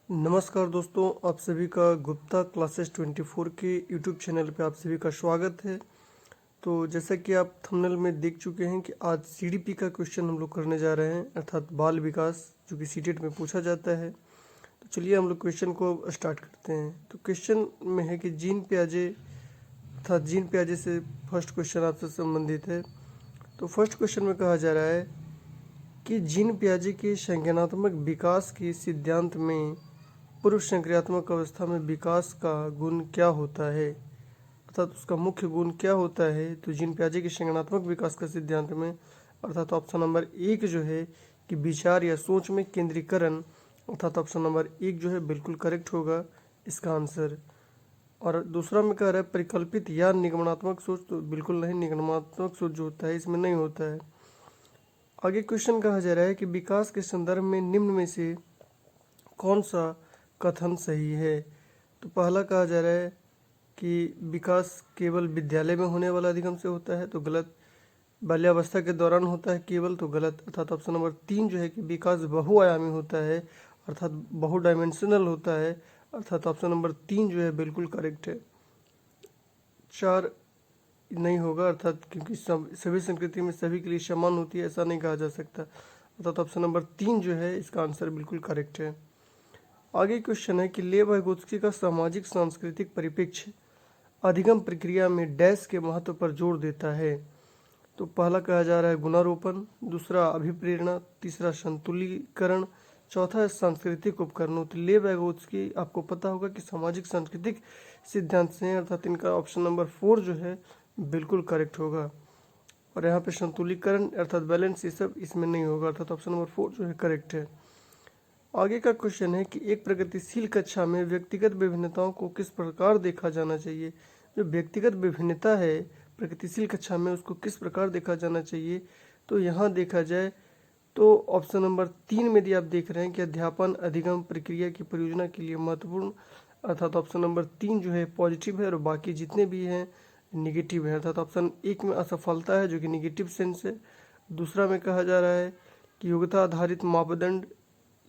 नमस्कार दोस्तों, आप सभी का गुप्ता क्लासेस 24 के यूट्यूब चैनल पे आप सभी का स्वागत है। तो जैसा कि आप थंबनेल में देख चुके हैं कि आज सीडीपी का क्वेश्चन हम लोग करने जा रहे हैं, अर्थात बाल विकास, जो कि सीटेट में पूछा जाता है। तो चलिए हम लोग क्वेश्चन को स्टार्ट करते हैं। तो क्वेश्चन में है कि जीन पियाजे अर्थात जीन पियाजे से फर्स्ट क्वेश्चन आपसे संबंधित है। तो फर्स्ट क्वेश्चन में कहा जा रहा है कि जीन पियाजे के संज्ञानात्मक विकास के सिद्धांत में पूर्व संक्रियात्मक अवस्था में विकास का गुण क्या होता है, अर्थात उसका मुख्य गुण क्या होता है। तो जीन पियाजे के संज्ञानात्मक विकास का सिद्धांत में अर्थात ऑप्शन नंबर 1 जो है कि विचार या सोच में केंद्रीकरण, अर्थात ऑप्शन नंबर 1 जो है बिल्कुल करेक्ट होगा इसका आंसर। और दूसरा में कह रहा है परिकल्पित या निगमनात्मक सोच, तो बिल्कुल नहीं, निगमनात्मक सोच जो होता है इसमें नहीं होता है। आगे क्वेश्चन कहा जा रहा है कि विकास के संदर्भ में निम्न में से कौन सा कथन सही है। तो पहला कहा जा रहा है कि विकास केवल विद्यालय में होने वाला अधिगम से होता है, तो गलत। बाल्यावस्था के दौरान होता है केवल, तो गलत। अर्थात ऑप्शन नंबर 3 जो है कि विकास बहुआयामी होता है, अर्थात बहु डायमेंशनल होता है, अर्थात ऑप्शन नंबर 3 जो है बिल्कुल करेक्ट है। 4 नहीं होगा, अर्थात क्योंकि सभी संस्कृति में सभी के लिए समान होती है, ऐसा नहीं कहा जा सकता। अर्थात ऑप्शन नंबर 3 जो है इसका आंसर बिल्कुल करेक्ट है। आगे क्वेश्चन है कि लेव वाइगोत्स्की का सामाजिक सांस्कृतिक परिप्रेक्ष्य अधिगम प्रक्रिया में डैश के महत्व पर जोर देता है। तो पहला कहा जा रहा है गुणारोपण, दूसरा अभिप्रेरणा, तीसरा संतुलीकरण, चौथा है सांस्कृतिक उपकरणों। तो लेव वाइगोत्स्की आपको पता होगा कि सामाजिक सांस्कृतिक सिद्धांत से हैं, अर्थात इनका ऑप्शन नंबर 4 जो है बिल्कुल करेक्ट होगा। और यहाँ पे संतुलीकरण अर्थात बैलेंस ये सब इसमें नहीं होगा, अर्थात ऑप्शन नंबर 4 जो है करेक्ट है। आगे का क्वेश्चन है कि एक प्रगतिशील कक्षा में व्यक्तिगत विभिन्नताओं को किस प्रकार देखा जाना चाहिए। जो व्यक्तिगत विभिन्नता है प्रगतिशील कक्षा में उसको किस प्रकार देखा जाना चाहिए। तो यहाँ देखा जाए तो ऑप्शन नंबर 3 में यदि आप देख रहे हैं कि अध्यापन अधिगम प्रक्रिया की परियोजना के लिए महत्वपूर्ण, अर्थात ऑप्शन नंबर 3 जो है पॉजिटिव है और बाकी जितने भी हैं निगेटिव है, अर्थात ऑप्शन 1 में असफलता है जो कि निगेटिव सेंस है। दूसरा में कहा जा रहा है कि योग्यता आधारित मापदंड,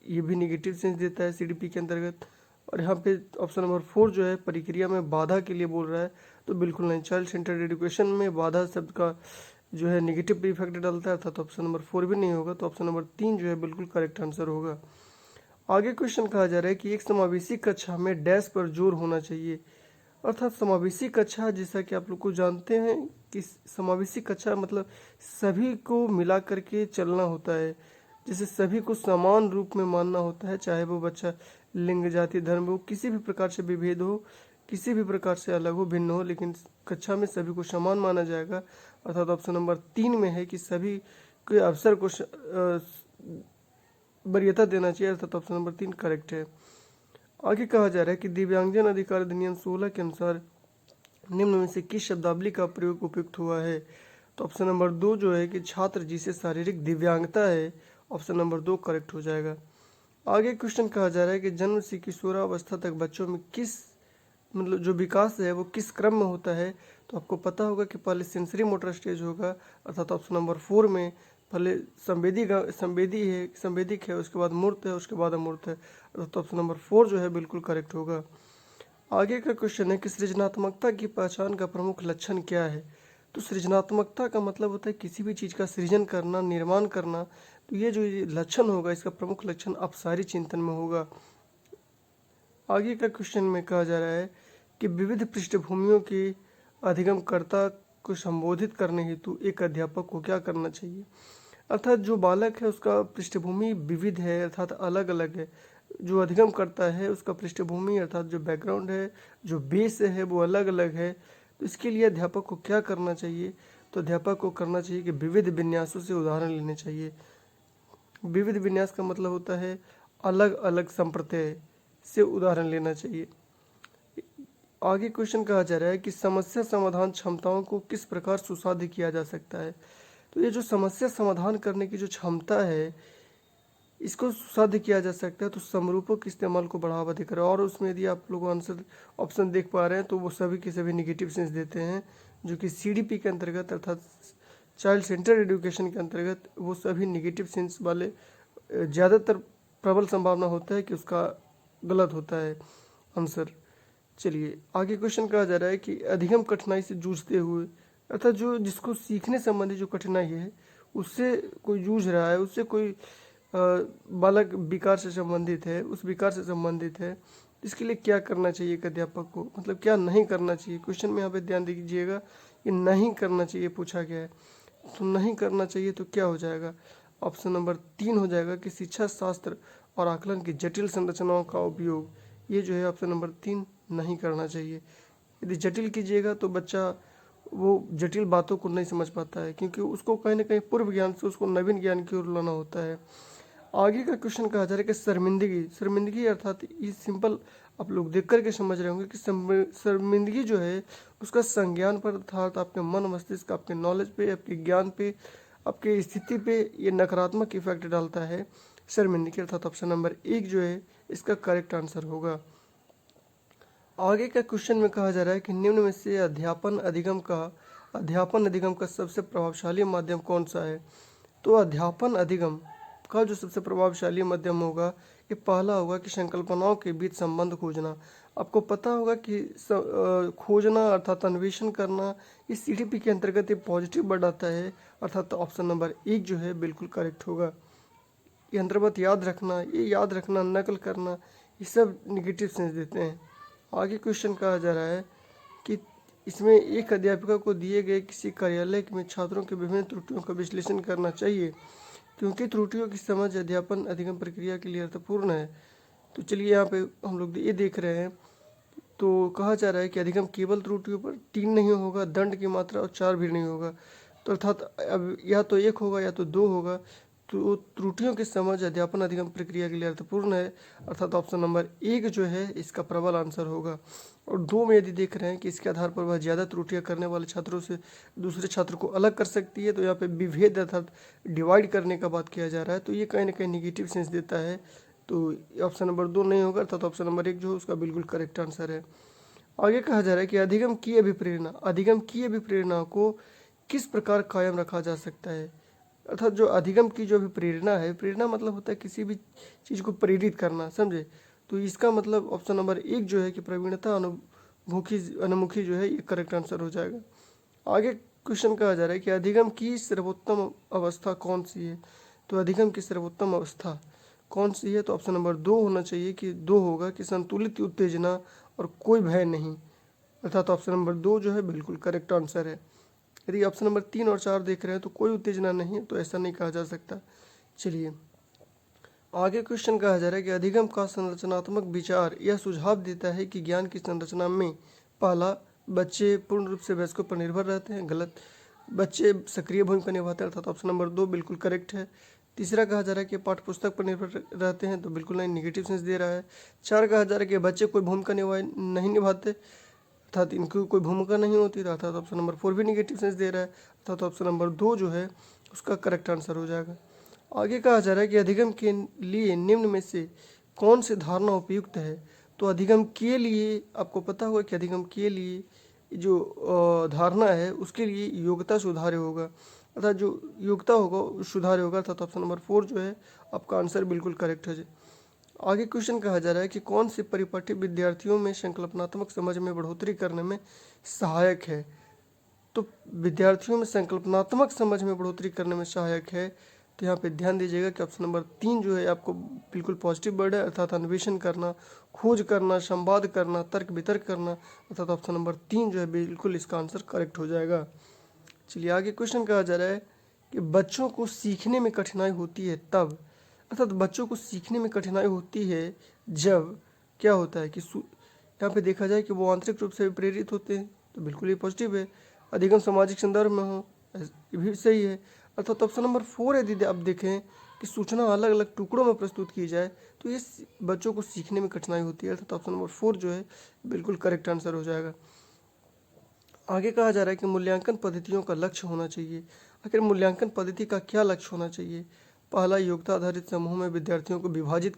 ये भी निगेटिव सेंस देता है सीडीपी के अंतर्गत। और यहाँ पे ऑप्शन नंबर 4 जो है प्रक्रिया में बाधा के लिए बोल रहा है, तो बिल्कुल नहीं। चाइल्ड सेंटर्ड एजुकेशन में बाधा शब्द का जो है निगेटिव इफेक्ट डालता है, अर्थात ऑप्शन नंबर 4 भी नहीं होगा, तो ऑप्शन नंबर 3 जो है बिल्कुल करेक्ट आंसर होगा। आगे क्वेश्चन कहा जा रहा है कि एक समावेशी कक्षा में डैश पर जोर होना चाहिए, अर्थात समावेशी कक्षा जैसा कि आप लोग को जानते हैं कि समावेशी कक्षा मतलब सभी को मिला करके चलना होता है, जैसे सभी को समान रूप में मानना होता है, चाहे वो बच्चा लिंग जाति धर्म हो, किसी भी प्रकार से विभेद हो, किसी भी प्रकार से अलग हो भिन्न हो, लेकिन कक्षा में सभी को समान माना जाएगा। अर्थात ऑप्शन नंबर 3 में है कि सभी के अवसर को वरीयता देना चाहिए, अर्थात ऑप्शन नंबर 3 करेक्ट है। आगे कहा जा रहा है कि दिव्यांगजन अधिकार अधिनियम 16 के अनुसार निम्न में से किस शब्दावली का प्रयोग उपयुक्त हुआ है। तो ऑप्शन नंबर 2 जो है कि छात्र जिसे शारीरिक दिव्यांगता है, ऑप्शन नंबर 2 करेक्ट हो जाएगा। आगे क्वेश्चन कहा जा रहा है कि जन्म से किशोरावस्था तक बच्चों में किस मतलब जो विकास है वो किस क्रम में होता है। तो आपको पता होगा कि पहले सेंसरी मोटर स्टेज होगा, अर्थात ऑप्शन नंबर 4 में पहले संवेदिक है, उसके बाद मूर्त है, उसके बाद अमूर्त है, अर्थात ऑप्शन नंबर 4 जो है बिल्कुल करेक्ट होगा। आगे का क्वेश्चन है कि सृजनात्मकता की पहचान का प्रमुख लक्षण क्या है। तो सृजनात्मकता का मतलब होता है किसी भी चीज़ का सृजन करना, निर्माण करना। तो ये जो लक्षण होगा इसका प्रमुख लक्षण अपसारी चिंतन में होगा। आगे का क्वेश्चन में कहा जा रहा है कि विविध पृष्ठभूमियों के अधिगमकर्ता को संबोधित करने हेतु एक अध्यापक को क्या करना चाहिए। अर्थात जो बालक है उसका पृष्ठभूमि विविध है, अर्थात अलग अलग है। जो अधिगम करता है उसका पृष्ठभूमि अर्थात जो बैकग्राउंड है, जो बेस है वो अलग अलग है। तो इसके लिए अध्यापक को क्या करना चाहिए। तो अध्यापक को करना चाहिए कि विविध विन्यासों से उदाहरण लेने चाहिए। विविध विन्यास का मतलब होता है अलग अलग संप्रदाय से उदाहरण लेना चाहिए। आगे क्वेश्चन कहा जा रहा है कि समस्या समाधान क्षमताओं को किस प्रकार सुसाध्य किया जा सकता है। तो ये जो समस्या समाधान करने की जो क्षमता है इसको सुसाध्य किया जा सकता है तो समरूपों के इस्तेमाल को बढ़ावा देकर। और उसमें यदि आप लोग आंसर ऑप्शन देख पा रहे हैं तो वो सभी के सभी निगेटिव सेंस देते हैं, जो कि सीडीपी के अंतर्गत अर्थात चाइल्ड सेंटर्ड एजुकेशन के अंतर्गत वो सभी निगेटिव सेंस वाले ज़्यादातर प्रबल संभावना होता है कि उसका गलत होता है आंसर। चलिए आगे क्वेश्चन कहा जा रहा है कि अधिगम कठिनाई से जूझते हुए, अर्थात जो जिसको सीखने संबंधी जो कठिनाई है उससे कोई जूझ रहा है, उससे कोई बालक विकार से संबंधित है, उस विकार से संबंधित है, इसके लिए क्या करना चाहिए एक अध्यापक को, मतलब क्या नहीं करना चाहिए। क्वेश्चन में यहाँ पे ध्यान दीजिएगा कि नहीं करना चाहिए पूछा गया है। तो नहीं करना चाहिए तो क्या हो जाएगा, ऑप्शन नंबर 3 हो जाएगा कि शिक्षा शास्त्र और आकलन की जटिल संरचनाओं का उपयोग, ये जो है ऑप्शन नंबर 3 नहीं करना चाहिए। यदि जटिल कीजिएगा तो बच्चा वो जटिल बातों को नहीं समझ पाता है, क्योंकि उसको कहीं ना कहीं पूर्व ज्ञान से उसको नवीन ज्ञान की ओर लाना होता है। आगे का क्वेश्चन कहा जा रहा है कि शर्मिंदगी, शर्मिंदगी अर्थात ये सिंपल आप लोग देख करके समझ रहे होंगे कि शर्मिंदगी जो है उसका संज्ञान पर अर्थात आपके मन मस्तिष्क, आपके नॉलेज पे, आपके ज्ञान पे, आपके स्थिति पे ये नकारात्मक इफेक्ट डालता है शर्मिंदगी, अर्थात ऑप्शन नंबर 1 जो है इसका करेक्ट आंसर होगा। आगे का क्वेश्चन में कहा जा रहा है कि निम्न में से अध्यापन अधिगम का सबसे प्रभावशाली माध्यम कौन सा है। तो अध्यापन अधिगम का जो सबसे प्रभावशाली माध्यम होगा, ये पहला होगा कि संकल्पनाओं के बीच संबंध खोजना। आपको पता होगा कि खोजना अर्थात अन्वेषण करना, इस CDP के अंतर्गत ये पॉजिटिव वर्ड आता है, अर्थात ऑप्शन नंबर 1 जो है बिल्कुल करेक्ट होगा। ये अंतर्गत याद रखना, नकल करना, ये सब निगेटिव सेंस देते हैं। आगे क्वेश्चन कहा जा रहा है कि इसमें एक अध्यापिका को दिए गए किसी कार्यालय में छात्रों के विभिन्न त्रुटियों का विश्लेषण करना चाहिए, क्योंकि त्रुटियों की समझ अध्यापन अधिगम प्रक्रिया के लिए अर्थपूर्ण है। तो चलिए यहाँ पे हम लोग ये देख रहे हैं, तो कहा जा रहा है कि अधिगम केवल त्रुटियों पर 3 नहीं होगा, दंड की मात्रा और 4 भी नहीं होगा। तो अर्थात अब या तो 1 होगा या तो 2 होगा। तो त्रुटियों की समझ अध्यापन अधिगम प्रक्रिया के लिए अर्थपूर्ण है, अर्थात ऑप्शन नंबर 1 जो है इसका प्रबल आंसर होगा। और 2 में यदि देख रहे हैं कि इसके आधार पर वह ज़्यादा त्रुटियां करने वाले छात्रों से दूसरे छात्र को अलग कर सकती है, तो यहाँ पे विभेद अर्थात डिवाइड करने का बात किया जा रहा है, तो ये कहीं ना कहीं निगेटिव सेंस देता है। तो ऑप्शन नंबर 2 नहीं होगा, अर्थात ऑप्शन नंबर 1 जो है उसका बिल्कुल करेक्ट आंसर है। आगे कहा जा रहा है कि अधिगम की अभिप्रेरणा को किस प्रकार कायम रखा जा सकता है। अर्थात जो अधिगम की जो अभिप्रेरणा है, प्रेरणा मतलब होता है किसी भी चीज़ को करना, समझे। तो इसका मतलब ऑप्शन नंबर 1 जो है कि प्रवीणता अनुमुखी जो है ये करेक्ट आंसर हो जाएगा। आगे क्वेश्चन कहा जा रहा है कि अधिगम की सर्वोत्तम अवस्था कौन सी है। तो अधिगम की सर्वोत्तम अवस्था कौन सी है, तो ऑप्शन नंबर 2 होना चाहिए कि 2 होगा कि संतुलित उत्तेजना और कोई भय नहीं, अर्थात ऑप्शन नंबर 2 जो है बिल्कुल करेक्ट आंसर है। यदि ऑप्शन नंबर 3 और 4 देख रहे हैं तो कोई उत्तेजना नहीं है, तो ऐसा नहीं कहा जा सकता। चलिए आगे क्वेश्चन कहा जा रहा है कि अधिगम का संरचनात्मक विचार यह सुझाव देता है कि ज्ञान की संरचना में पहला, बच्चे पूर्ण रूप से वयस्कों पर निर्भर रहते हैं, गलत। बच्चे सक्रिय भूमिका निभाते हैं, अर्थात ऑप्शन नंबर 2 बिल्कुल करेक्ट है। तीसरा कहा जा रहा है कि पाठ्य पुस्तक पर निर्भर रहते हैं, तो बिल्कुल नहीं, निगेटिव सेंस दे रहा है। 4 कहा जा रहा है कि बच्चे कोई भूमिका नहीं निभाते, अर्थात इनकी कोई भूमिका नहीं होती, अर्थात ऑप्शन नंबर 4 भी निगेटिव सेंस दे रहा है, अर्थात ऑप्शन नंबर 2 जो है उसका करेक्ट आंसर हो जाएगा। आगे कहा जा रहा है कि अधिगम के लिए निम्न में से कौन सी धारणा उपयुक्त है। तो अधिगम के लिए आपको पता होगा कि अधिगम के लिए जो धारणा है उसके लिए योग्यता सुधार्य होगा, अर्थात जो योग्यता होगा सुधार्य होगा, अर्थात ऑप्शन नंबर 4 जो है आपका आंसर बिल्कुल करेक्ट है। आगे क्वेश्चन कहा जा रहा है कि कौन सी परिपाटी विद्यार्थियों में संकल्पनात्मक समझ में बढ़ोतरी करने में सहायक है। तो विद्यार्थियों में संकल्पनात्मक समझ में बढ़ोतरी करने में सहायक है, तो यहाँ पे ध्यान दीजिएगा कि ऑप्शन नंबर 3 जो है आपको बिल्कुल पॉजिटिव वर्ड है, अर्थात अन्वेषण करना, खोज करना, संवाद करना, तर्क वितर्क करना, अर्थात ऑप्शन नंबर 3 जो है बिल्कुल इसका आंसर करेक्ट हो जाएगा। चलिए आगे क्वेश्चन कहा जा रहा है कि बच्चों को सीखने में कठिनाई होती है तब, अर्थात बच्चों को सीखने में कठिनाई होती है जब क्या होता है कि यहाँ पे देखा जाए कि वो आंतरिक रूप से प्रेरित होते हैं, तो बिल्कुल ये पॉजिटिव है। अधिगम सामाजिक संदर्भ में हो, ये भी सही है, अर्थात ऑप्शन नंबर 4 यदि आप देखें कि सूचना अलग अलग टुकड़ों में प्रस्तुत की जाए तो ये बच्चों को सीखने में कठिनाई होती है, अर्थात ऑप्शन नंबर 4 जो है बिल्कुल करेक्ट आंसर हो जाएगा। आगे कहा जा रहा है कि मूल्यांकन पद्धतियों का लक्ष्य होना चाहिए। आखिर मूल्यांकन पद्धति का क्या लक्ष्य होना चाहिए। पहला, योग्यता आधारित समूह में विद्यार्थियों को विभाजित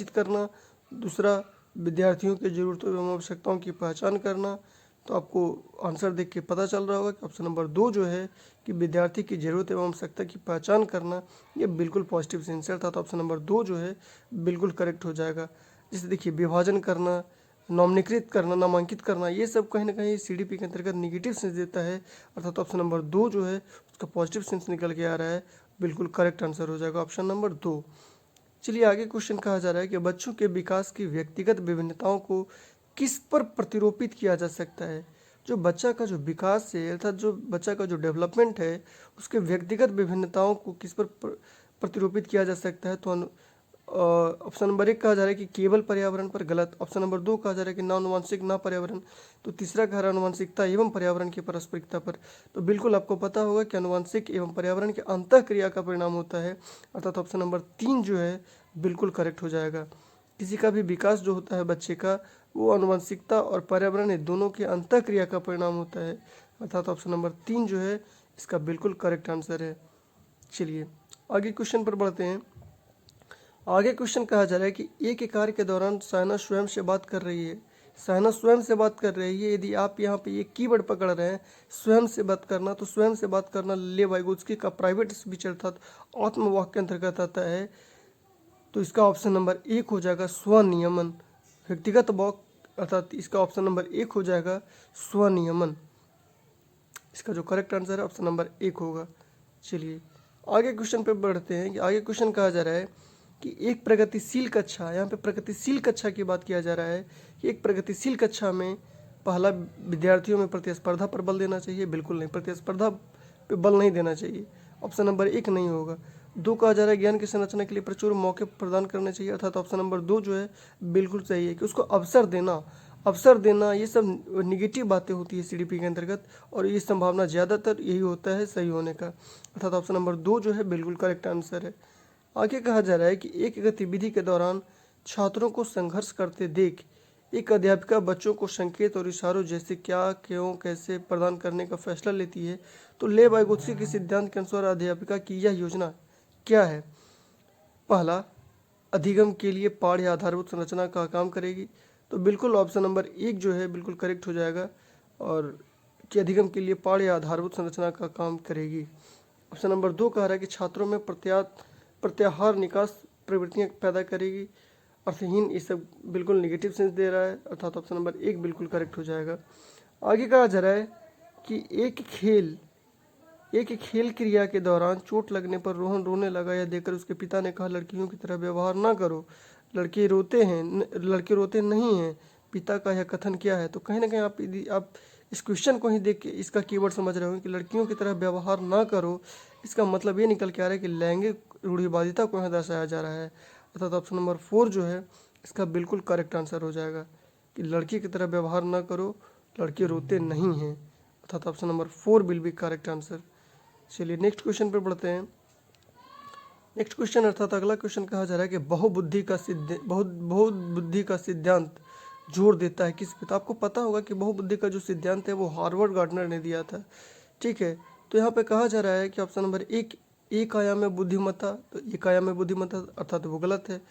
करना। दूसरा, विद्यार्थियों की जरूरतों एवं आवश्यकताओं की पहचान करना। तो आपको आंसर देख के पता चल रहा होगा कि ऑप्शन नंबर 2 जो है कि विद्यार्थी की जरूरत एवं आवश्यकता की पहचान करना, ये बिल्कुल पॉजिटिव सेंस है, अर्थात ऑप्शन नंबर 2 जो है बिल्कुल करेक्ट हो जाएगा। जैसे देखिए विभाजन करना, नॉमिनीकृत करना, नामांकित करना, ये सब कहीं ना कहीं सीडीपी के अंतर्गत निगेटिव सेंस देता है, अर्थात ऑप्शन नंबर 2 जो है उसका पॉजिटिव सेंस निकल के आ रहा है। बिल्कुल करेक्ट आंसर हो जाएगा ऑप्शन नंबर 2। चलिए आगे क्वेश्चन कहा जा रहा है कि बच्चों के विकास की व्यक्तिगत विभिन्नताओं को किस पर प्रतिरूपित किया जा सकता है। जो बच्चा का जो विकास है अर्थात जो बच्चा का जो डेवलपमेंट है उसके व्यक्तिगत विभिन्नताओं को किस पर प्रतिरूपित किया जा सकता है। तो ऑप्शन नंबर 1 कहा जा रहा है कि केवल पर्यावरण पर, गलत। ऑप्शन नंबर 2 कहा जा रहा है कि ना अनुवांशिक ना पर्यावरण, तो तीसरा कह रहा है अनुवांशिकता एवं पर्यावरण की पारस्परिकता पर। तो बिल्कुल आपको पता होगा कि अनुवांशिक एवं पर्यावरण के अंतःक्रिया का परिणाम होता है, अर्थात ऑप्शन नंबर 3 जो है बिल्कुल करेक्ट हो जाएगा। किसी का भी विकास जो होता है बच्चे का वो अनुवांशिकता और पर्यावरण दोनों के अंतःक्रिया का परिणाम होता है, अर्थात ऑप्शन नंबर 3 जो है इसका बिल्कुल करेक्ट आंसर है। चलिए आगे क्वेश्चन पर बढ़ते हैं। आगे क्वेश्चन कहा जा रहा है कि एक कार्य के दौरान सायना स्वयं से बात कर रही है। सायना स्वयं से बात कर रही है। यदि आप यहाँ पे ये कीवर्ड पकड़ रहे हैं स्वयं से बात करना, तो स्वयं से बात करना लेव वाइगोत्स्की का प्राइवेट स्पीच अर्थात आत्मवाक के अंतर्गत आता है। तो इसका ऑप्शन नंबर 1 हो जाएगा स्वनियमन। व्यक्तिगत वाक अर्थात इसका ऑप्शन नंबर 1 हो जाएगा स्वनियमन। इसका जो करेक्ट आंसर है ऑप्शन नंबर 1 होगा। चलिए आगे क्वेश्चन पे बढ़ते हैं कि आगे क्वेश्चन कहा जा रहा है कि एक प्रगतिशील कक्षा, यहाँ पे प्रगतिशील कक्षा की बात किया जा रहा है कि एक प्रगतिशील कक्षा में पहला विद्यार्थियों में प्रतिस्पर्धा पर बल देना चाहिए, बिल्कुल नहीं, प्रतिस्पर्धा पे बल नहीं देना चाहिए, ऑप्शन नंबर 1 नहीं होगा। 2 कहा जा रहा है ज्ञान की संरचना के लिए प्रचुर मौके प्रदान करने चाहिए, अर्थात ऑप्शन नंबर 2 जो है बिल्कुल सही है कि उसको अवसर देना, ये सब निगेटिव बातें होती है सीडीपी के अंतर्गत और ये संभावना ज़्यादातर यही होता है सही होने का, अर्थात ऑप्शन नंबर 2 जो है बिल्कुल करेक्ट आंसर है। आगे कहा जा रहा है कि एक गतिविधि के दौरान छात्रों को संघर्ष करते देख एक अध्यापिका बच्चों को संकेत और इशारों जैसे क्या, क्यों, कैसे प्रदान करने का फैसला लेती है। तो लेव वाइगोत्स्की के सिद्धांत के अनुसार अध्यापिका की यह योजना क्या है। पहला, अधिगम के लिए पाठ या आधारभूत संरचना का काम करेगी, तो बिल्कुल ऑप्शन नंबर 1 जो है बिल्कुल करेक्ट हो जाएगा और कि अधिगम के लिए पाठ या आधारभूत संरचना का काम करेगी। ऑप्शन नंबर 2 कह रहा है कि छात्रों में प्रत्याहार निकास प्रवृत्तियाँ पैदा करेगी, अर्थहीन, ये सब बिल्कुल निगेटिव सेंस दे रहा है, अर्थात ऑप्शन नंबर 1 बिल्कुल करेक्ट हो जाएगा। आगे कहा जा रहा है कि एक खेल क्रिया के दौरान चोट लगने पर रोहन रोने लगा, यह देखकर उसके पिता ने कहा लड़कियों की तरह व्यवहार ना करो, लड़के रोते नहीं हैं। पिता का यह कथन क्या है। तो कहीं ना कहीं आप इस क्वेश्चन को ही देख के इसका कीवर्ड समझ रहे हो कि लड़कियों की तरह व्यवहार ना करो, इसका मतलब ये निकल के आ रहा है कि लैंगिक रूढ़िवादिता को यहाँ दर्शाया जा रहा है, अर्थात ऑप्शन नंबर 4 जो है इसका बिल्कुल करेक्ट आंसर हो जाएगा कि लड़की की तरह व्यवहार ना करो, लड़के रोते नहीं हैं, अर्थात option number 4 will be correct answer. चलिए नेक्स्ट क्वेश्चन पर बढ़ते हैं। नेक्स्ट क्वेश्चन अर्थात अगला क्वेश्चन कहा जा रहा है कि बहुबुद्धि का सिद्धांत जोर देता है किस पे। तो आपको पता होगा कि बहुबुद्धि का जो सिद्धांत है वो हार्वर्ड गार्डनर ने दिया था, ठीक है। तो यहाँ पे कहा जा रहा है कि ऑप्शन नंबर 1 एक आयाम में बुद्धिमत्ता, तो एक आयाम में बुद्धिमत्ता अर्थात वो गलत है।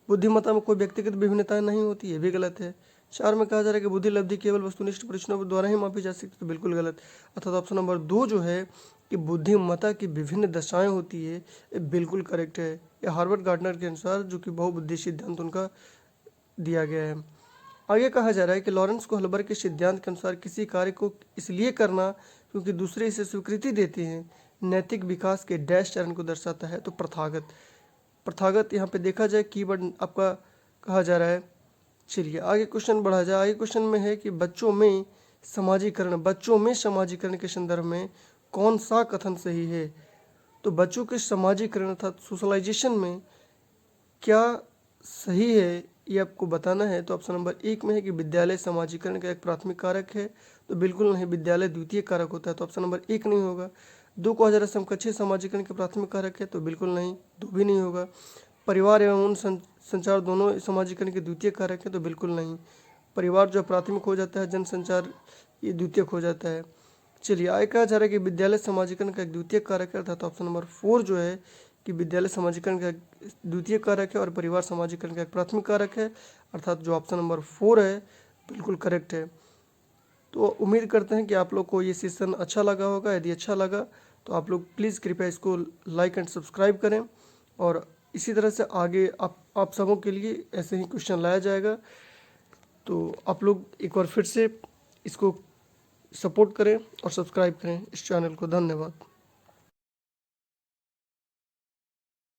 बुद्धिमत्ता में कोई व्यक्तिगत विभिन्नताएं नहीं होती, ये भी गलत है। 4 में कहा जा रहा है कि बुद्धि लब्धि केवल वस्तुनिष्ठ परीक्षणों द्वारा ही मापी जा सकती है, तो बिल्कुल गलत, अर्थात ऑप्शन नंबर 2 जो है कि बुद्धिमत्ता की विभिन्न दशाएं होती है, ये बिल्कुल करेक्ट है। ये हार्वर्ड गार्डनर के अनुसार जो कि बहुबुद्धि सिद्धांत उनका दिया गया है। आगे कहा जा रहा है कि लॉरेंस कोहलबर के सिद्धांत के अनुसार किसी कार्य को इसलिए करना क्योंकि दूसरे इसे स्वीकृति देते हैं नैतिक विकास के डैश चरण को दर्शाता है। तो प्रथागत यहाँ पे देखा जाए कीवर्ड आपका कहा जा रहा है। चलिए आगे क्वेश्चन बढ़ा जाए। आगे क्वेश्चन में है कि बच्चों में समाजीकरण के संदर्भ में कौन सा कथन सही है। तो बच्चों के समाजीकरण अर्थात सोशलाइजेशन में क्या सही है ये आपको बताना है। तो ऑप्शन नंबर 1 में है कि विद्यालय समाजीकरण का एक प्राथमिक कारक है, तो बिल्कुल नहीं, विद्यालय द्वितीय कारक होता है, तो ऑप्शन नंबर 1 नहीं होगा। 2 को हज़ार समकक्षीय समाजीकरण के प्राथमिक कारक है, तो बिल्कुल नहीं, 2 भी नहीं होगा। परिवार एवं उन संचार दोनों समाजीकरण के द्वितीय कारक है, तो बिल्कुल नहीं, परिवार जो प्राथमिक हो जाता है, जनसंचार ये द्वितीयक हो जाता है। चलिए आगे कहा जा रहा है कि विद्यालय समाजीकरण का एक द्वितीय कारक है, अर्थात ऑप्शन नंबर 4 जो है कि विद्यालय समाजीकरण का द्वितीय कारक है और परिवार समाजीकरण का एक प्राथमिक कारक है, अर्थात जो ऑप्शन नंबर 4 है बिल्कुल करेक्ट है। तो उम्मीद करते हैं कि आप लोग को ये सेशन अच्छा लगा होगा। यदि अच्छा लगा तो आप लोग प्लीज़ कृपया इसको लाइक एंड सब्सक्राइब करें और इसी तरह से आगे आप सबों के लिए ऐसे ही क्वेश्चन लाया जाएगा। तो आप लोग एक बार फिर से इसको सपोर्ट करें और सब्सक्राइब करें इस चैनल को। धन्यवाद।